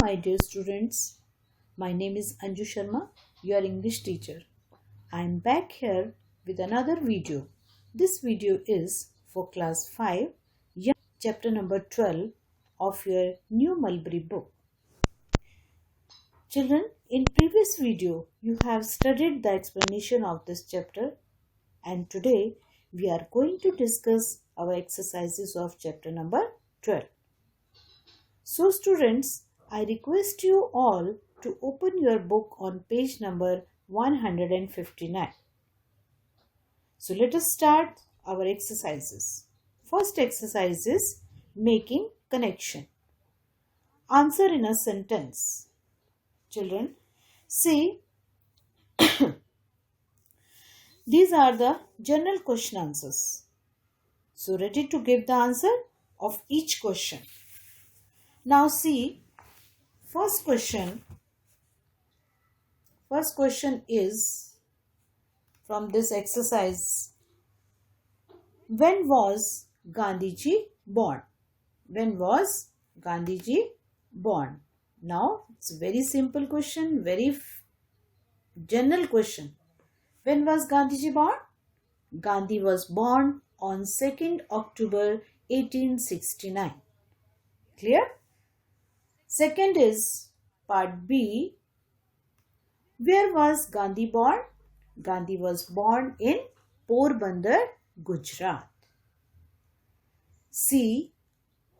my dear students. My name is Anju Sharma, your English teacher. I am back here with another video. This video is for class 5, chapter number 12 of your new Mulberry book. Children, in previous video, you have studied the explanation of this chapter, and today we are going to discuss our exercises of chapter number 12. So students, I request you all to open your book on page number 159. So let us start our exercises. First exercise is making connection. Answer in a sentence. Children, see, these are the general question answers. So ready to give the answer of each question. Now see, first question is from this exercise. When was Gandhiji born? When was Gandhiji born? Now it's a very simple question, very general question. When was Gandhiji born? Gandhi was born on 2nd October 1869. Clear? Second is part B. Where was Gandhi born? Gandhi was born in Porbandar, Gujarat. C.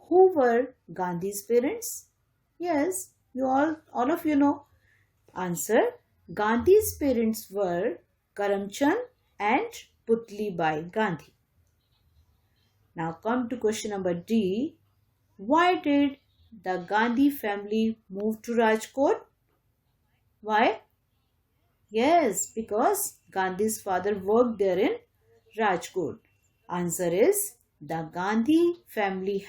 Who were Gandhi's parents? Yes, you all of you know. Answer. Gandhi's parents were Karamchand and Putli Bai Gandhi. Now come to question number D. Why did the Gandhi family move to Rajkot? Why? Yes, because Gandhi's father worked there in Rajkot. Answer is the Gandhi family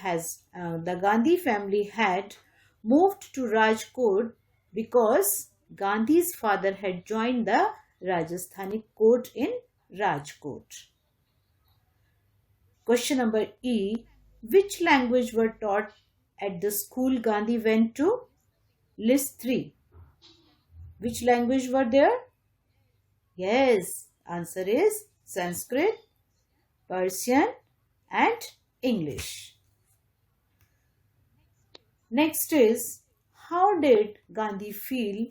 had moved to Rajkot because Gandhi's father had joined the Rajasthani court in Rajkot. Question number E. Which language were taught at the school Gandhi went to? List 3. Which language were there? Yes, answer is Sanskrit, Persian and English. Next is, how did Gandhi feel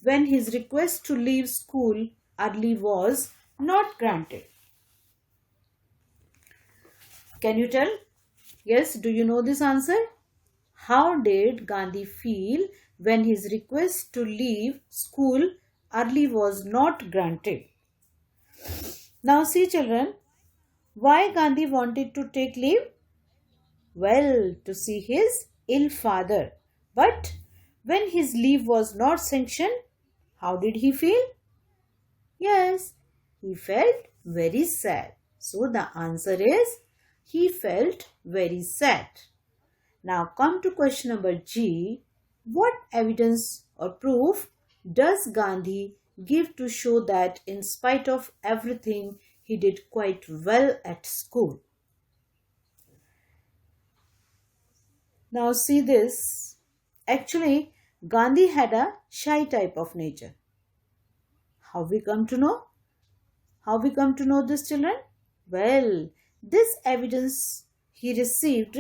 when his request to leave school early was not granted? Can you tell? Yes, do you know this answer? How did Gandhi feel when his request to leave school early was not granted? Now see children, why Gandhi wanted to take leave? Well, to see his ill father. But when his leave was not sanctioned, how did he feel? Yes, he felt very sad. So the answer is, he felt very sad. Now come to question number G. What evidence or proof does Gandhi give to show that in spite of everything, he did quite well at school? Now see this. Actually, Gandhi had a shy type of nature. How we come to know? How we come to know this, children? Well, this evidence he received,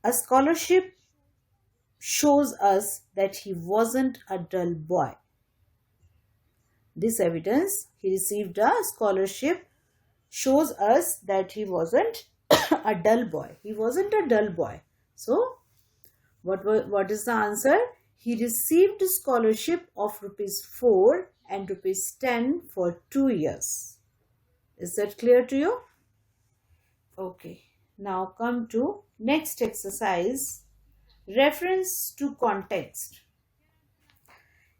a scholarship shows us that he wasn't a dull boy. This evidence he received a scholarship shows us that he wasn't a dull boy. He wasn't a dull boy. So, what is the answer? He received a scholarship of rupees 4 and rupees 10 for 2 years. Is that clear to you? Okay. Now come to next exercise. Reference to context.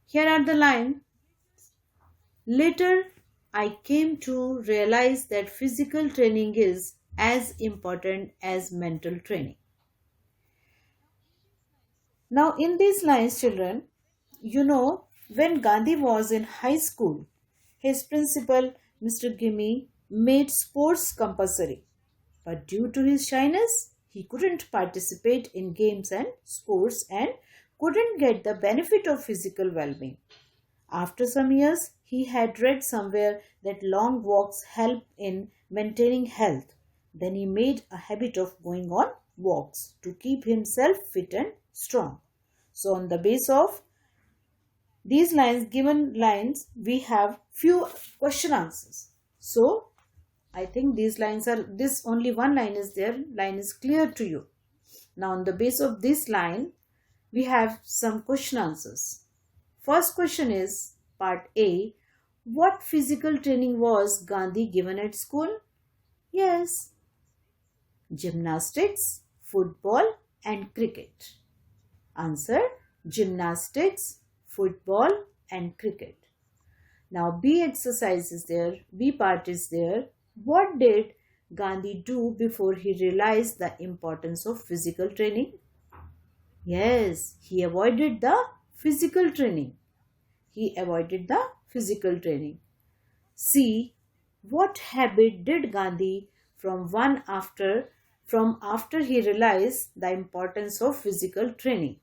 Here are the lines. Later, I came to realize that physical training is as important as mental training. Now in these lines, children, you know, when Gandhi was in high school, his principal, Mr. Gimme, made sports compulsory. But due to his shyness, he couldn't participate in games and sports, and couldn't get the benefit of physical well-being. After some years, he had read somewhere that long walks help in maintaining health. Then he made a habit of going on walks to keep himself fit and strong. So on the base of these given lines, we have few question answers. So I think this only one line is there. Line is clear to you. Now on the base of this line, we have some question answers. First question is part A. What physical training was Gandhi given at school? Yes, gymnastics, football and cricket. Answer: gymnastics, football and cricket. Now B exercise is there, B part is there. What did Gandhi do before he realized the importance of physical training? Yes, he avoided the physical training. He avoided the physical training. C. What habit did Gandhi from after he realized the importance of physical training?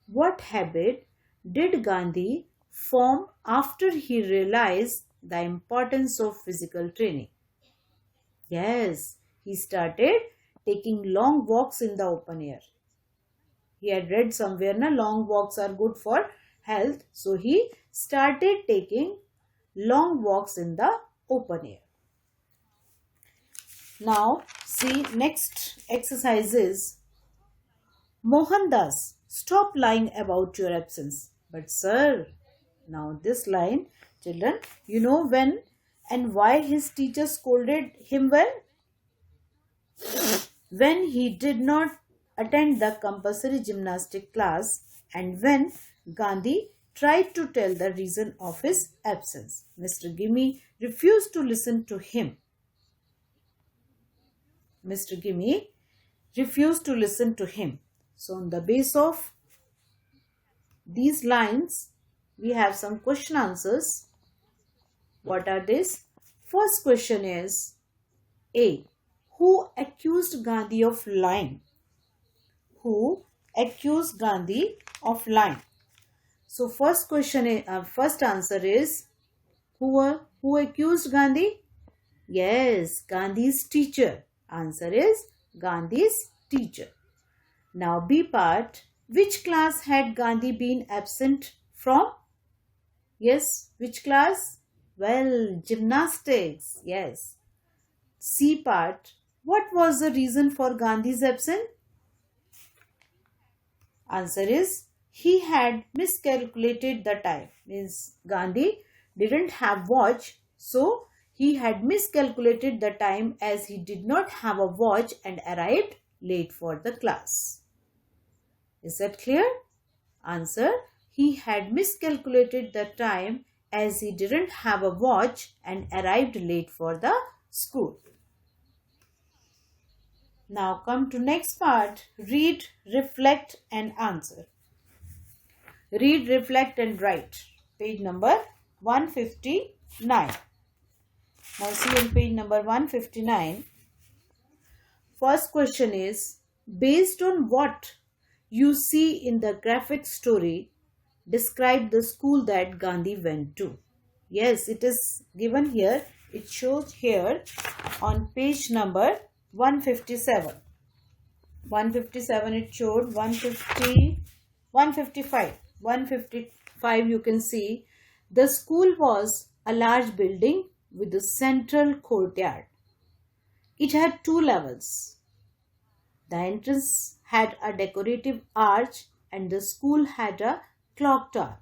What habit did Gandhi form after he realized the importance of physical training? Yes, he started taking long walks in the open air. He had read somewhere na long walks are good for health, so he started taking long walks in the open air. Now see, next exercise is Mohandas, stop lying about your absence. But sir, now this line, children, you know when and why his teacher scolded him well? When he did not attend the compulsory gymnastic class and when Gandhi tried to tell the reason of his absence. Mr. Gimme refused to listen to him. Mr. Gimme refused to listen to him. So on the base of these lines, we have some question answers. What are these? First question is A. Who accused Gandhi of lying? Who accused Gandhi of lying? So first answer is who accused Gandhi? Yes, Gandhi's teacher. Answer is Gandhi's teacher. Now B part. Which class had Gandhi been absent from? Yes, which class? Well, gymnastics. Yes. C part. What was the reason for Gandhi's absence? Answer is he had miscalculated the time. Means Gandhi didn't have watch, so he had miscalculated the time as he did not have a watch and arrived late for the class. Is that clear? Answer: he had miscalculated the time as he didn't have a watch and arrived late for the school. Now come to next part. Read, reflect and answer. Read, reflect and write. Page number 159. Now see on page number 159. First question is, based on what you see in the graphic story, describe the school that Gandhi went to. Yes, it is given here. It shows here on page number 157. 157 it showed, 155. 155 you can see the school was a large building with a central courtyard. It had 2 levels. The entrance had a decorative arch and the school had a clock tower.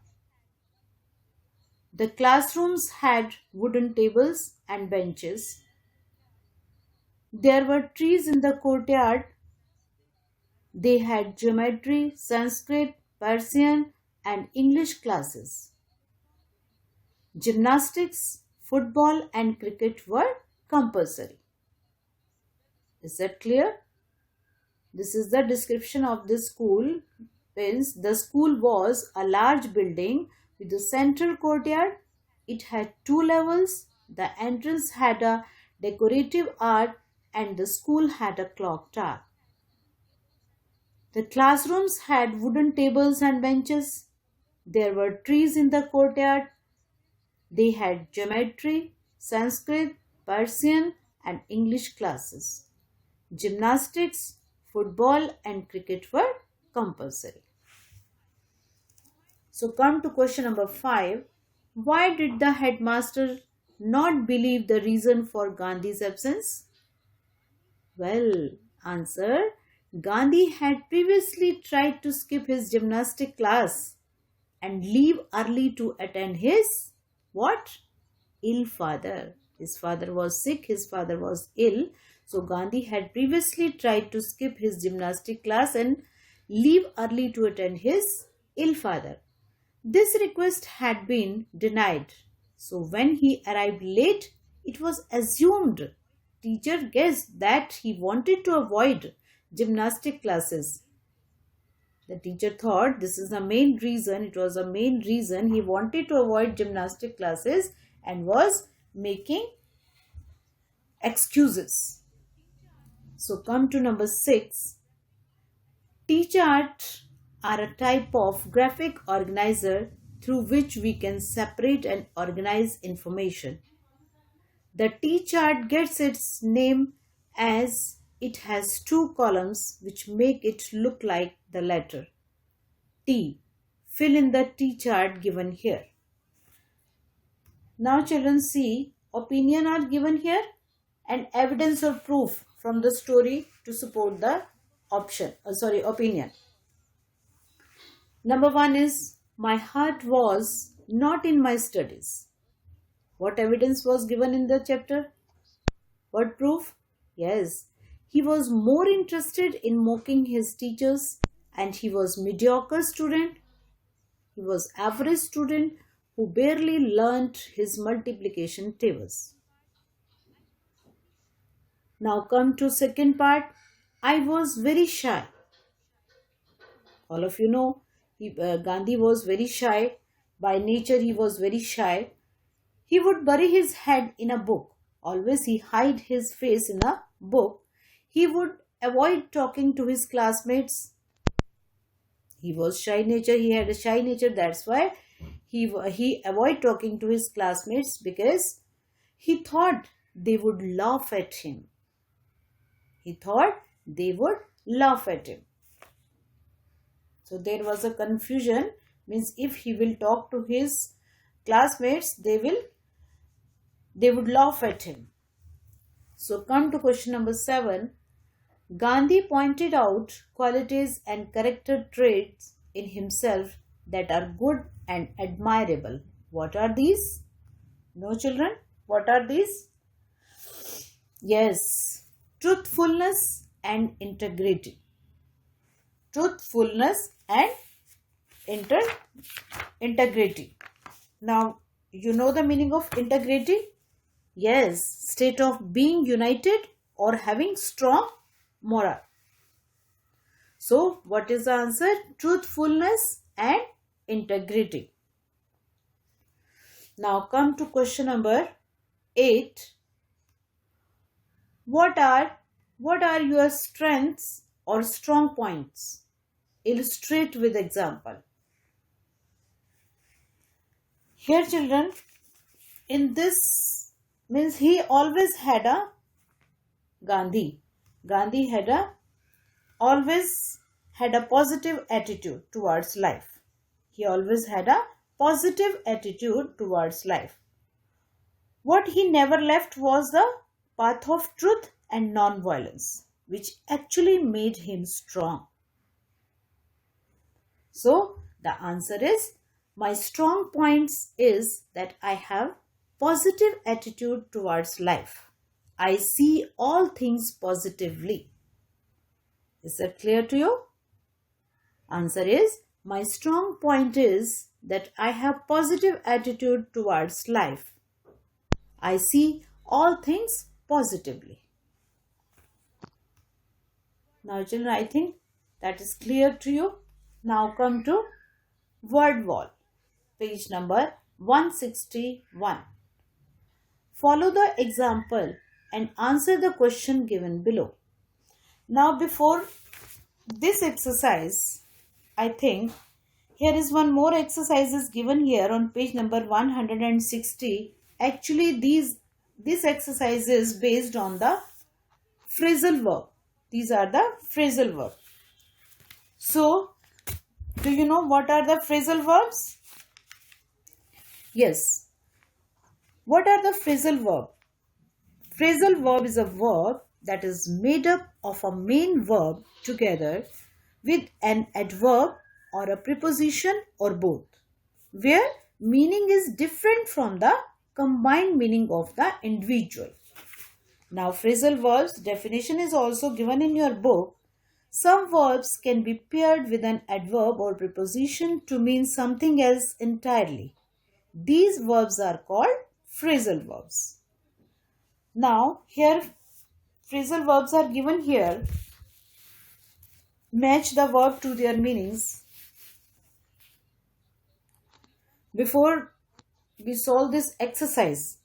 The classrooms had wooden tables and benches. There were trees in the courtyard. They had geometry, Sanskrit, Persian and English classes. Gymnastics, football and cricket were compulsory. Is that clear? This is the description of this school. The school was a large building with a central courtyard. It had 2 levels. The entrance had a decorative arch and the school had a clock tower. The classrooms had wooden tables and benches. There were trees in the courtyard. They had geometry, Sanskrit, Persian, and English classes. Gymnastics, football, and cricket were compulsory. So, come to question number 5. Why did the headmaster not believe the reason for Gandhi's absence? Well, answer, Gandhi had previously tried to skip his gymnastic class and leave early to attend his what? Ill father. His father was sick, his father was ill. So Gandhi had previously tried to skip his gymnastic class and leave early to attend his ill father. This request had been denied. So when he arrived late, it was assumed, teacher guessed that he wanted to avoid gymnastic classes. The teacher thought this is the main reason, it was the main reason he wanted to avoid gymnastic classes and was making excuses. So come to number 6. T-chart are a type of graphic organizer through which we can separate and organize information. The T-chart gets its name as it has 2 columns which make it look like the letter T. Fill in the T-chart given here. Now children, see, opinion are given here and evidence or proof from the story to support the opinion. Number 1 is, my heart was not in my studies. What evidence was given in the chapter? What proof? Yes, he was more interested in mocking his teachers and he was mediocre student. He was average student who barely learnt his multiplication tables. Now come to second part. I was very shy. All of you know Gandhi was very shy. By nature he was very shy. He would bury his head in a book. Always he hid his face in a book. He would avoid talking to his classmates. He was shy nature. He had a shy nature. That's why he avoid talking to his classmates because he thought they would laugh at him. He thought they would laugh at him. So there was a confusion. Means if he will talk to his classmates, they would laugh at him. So come to question number 7. Gandhi pointed out qualities and character traits in himself that are good and admirable. What are these? No children? What are these? Yes, truthfulness and integrity. Truthfulness and integrity. Now, you know the meaning of integrity? Yes, state of being united or having strong moral. So, what is the answer? Truthfulness and integrity. Now, come to question number 8. What are your strengths or strong points? Illustrate with example. Here children, in this means he always had a Gandhi had always had a positive attitude towards life. He always had a positive attitude towards life. What he never left was the path of truth and non-violence, which actually made him strong. So the answer is, my strong points is that I have positive attitude towards life. I see all things positively. Is that clear to you? Answer is, my strong point is that I have positive attitude towards life. I see all things positively. Now children, I think that is clear to you. Now come to word wall, page number 161. Follow the example and answer the question given below. Now before this exercise, I think, here is one more exercise is given here on page number 160. Actually, this exercise is based on the phrasal verb. These are the phrasal verbs. So, do you know what are the phrasal verbs? Yes. What are the phrasal verbs? Phrasal verb is a verb that is made up of a main verb together with an adverb or a preposition or both, where meaning is different from the combined meaning of the individual. Now, phrasal verbs definition is also given in your book. Some verbs can be paired with an adverb or preposition to mean something else entirely. These verbs are called phrasal verbs. Now, here phrasal verbs are given here. Match the verb to their meanings. Before we solve this exercise,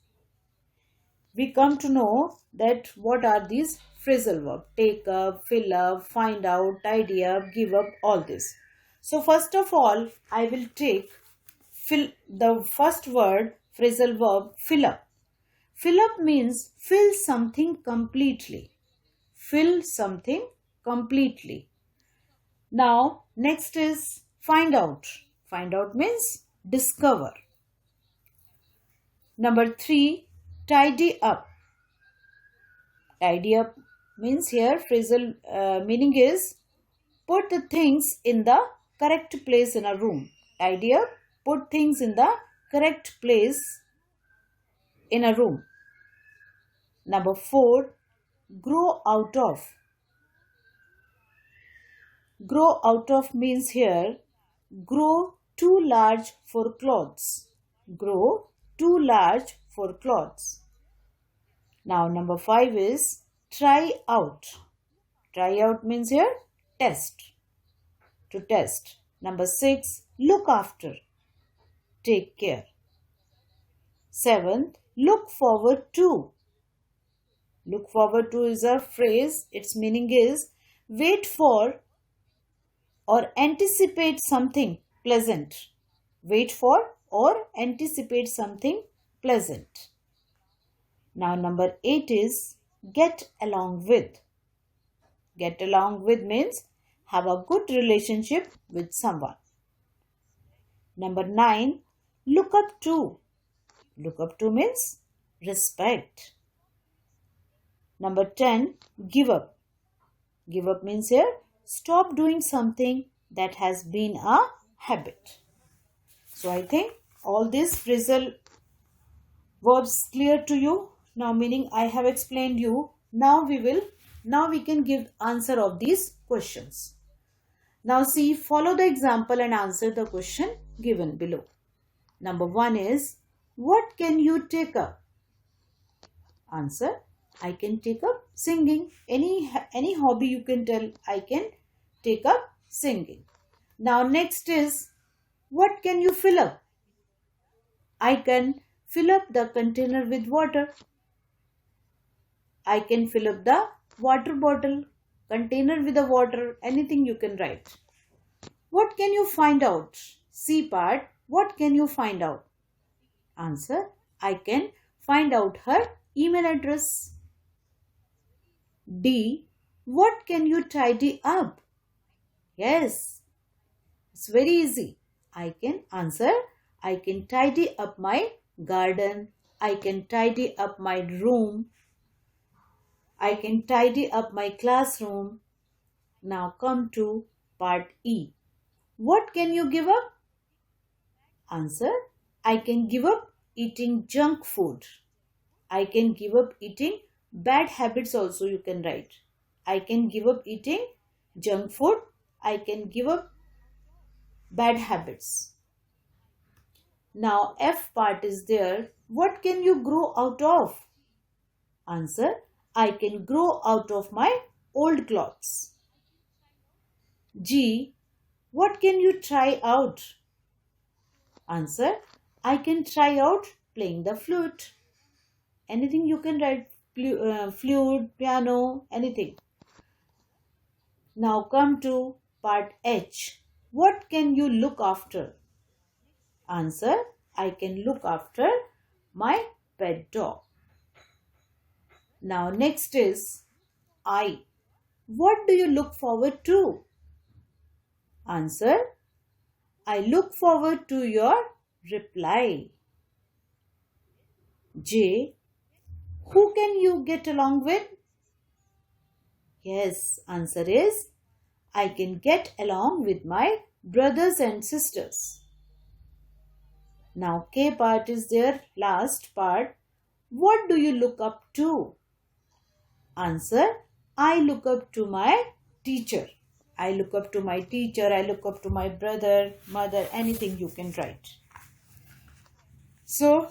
we come to know that what are these phrasal verbs. Take up, fill up, find out, tidy up, give up, all this. So first of all, I will take the first word, phrasal verb, fill up. Fill up means fill something completely. Fill something completely. Now, next is find out. Find out means discover. Number 3, tidy up. Tidy up means here phrasal meaning is put the things in the correct place in a room. Tidy up, put things in the correct place in a room. Number 4, grow out of. Grow out of means here grow too large for clothes. Grow too large for clothes. Now number 5 is try out. Try out means here test. To test. Number 6, look after. Take care. 7th, look forward to. Look forward to is a phrase. Its meaning is wait for or anticipate something pleasant. Wait for or anticipate something pleasant. Now number 8 is get along with. Get along with means have a good relationship with someone. Number 9, look up to. Look up to means respect. Number 10, give up. Give up means here stop doing something that has been a habit. So I think all these phrasal verbs clear to you. Now meaning I have explained you. Now we can give answer of these questions. Now see, follow the example and answer the question given below. Number 1 is what can you take up? Answer, I can take up singing. Any hobby you can tell, I can take up singing. Now next is what can you fill up? I can fill up the container with water. I can fill up the water bottle, container with the water, anything you can write. What can you find out? C part, what can you find out? Answer, I can find out her email address. D, what can you tidy up? Yes, it's very easy. I can tidy up my garden. I can tidy up my room. I can tidy up my classroom. Now come to part E. What can you give up? Answer, I can give up eating junk food. I can give up eating bad habits also you can write. I can give up eating junk food. I can give up bad habits. Now F part is there. What can you grow out of? Answer, I can grow out of my old clothes. G, what can you try out? Answer, I can try out playing the flute. Anything you can write, flute, piano, anything. Now come to part H. What can you look after? Answer, I can look after my pet dog. Now next is I. What do you look forward to? Answer, I look forward to your reply. J. Who can you get along with? Yes, answer is I can get along with my brothers and sisters. Now K part is their last part. What do you look up to? Answer, I look up to my teacher. I look up to my teacher, I look up to my brother, mother, anything you can write. So,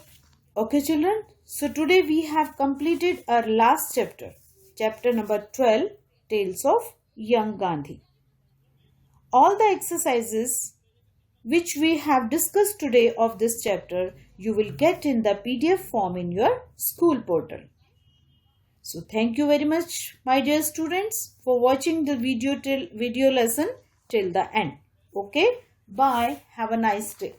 okay children, so today we have completed our last chapter, chapter number 12, Tales of Young Gandhi. All the exercises which we have discussed today of this chapter, you will get in the PDF form in your school portal. So thank you very much, my dear students, for watching the video lesson till the end. Okay, bye. Have a nice day.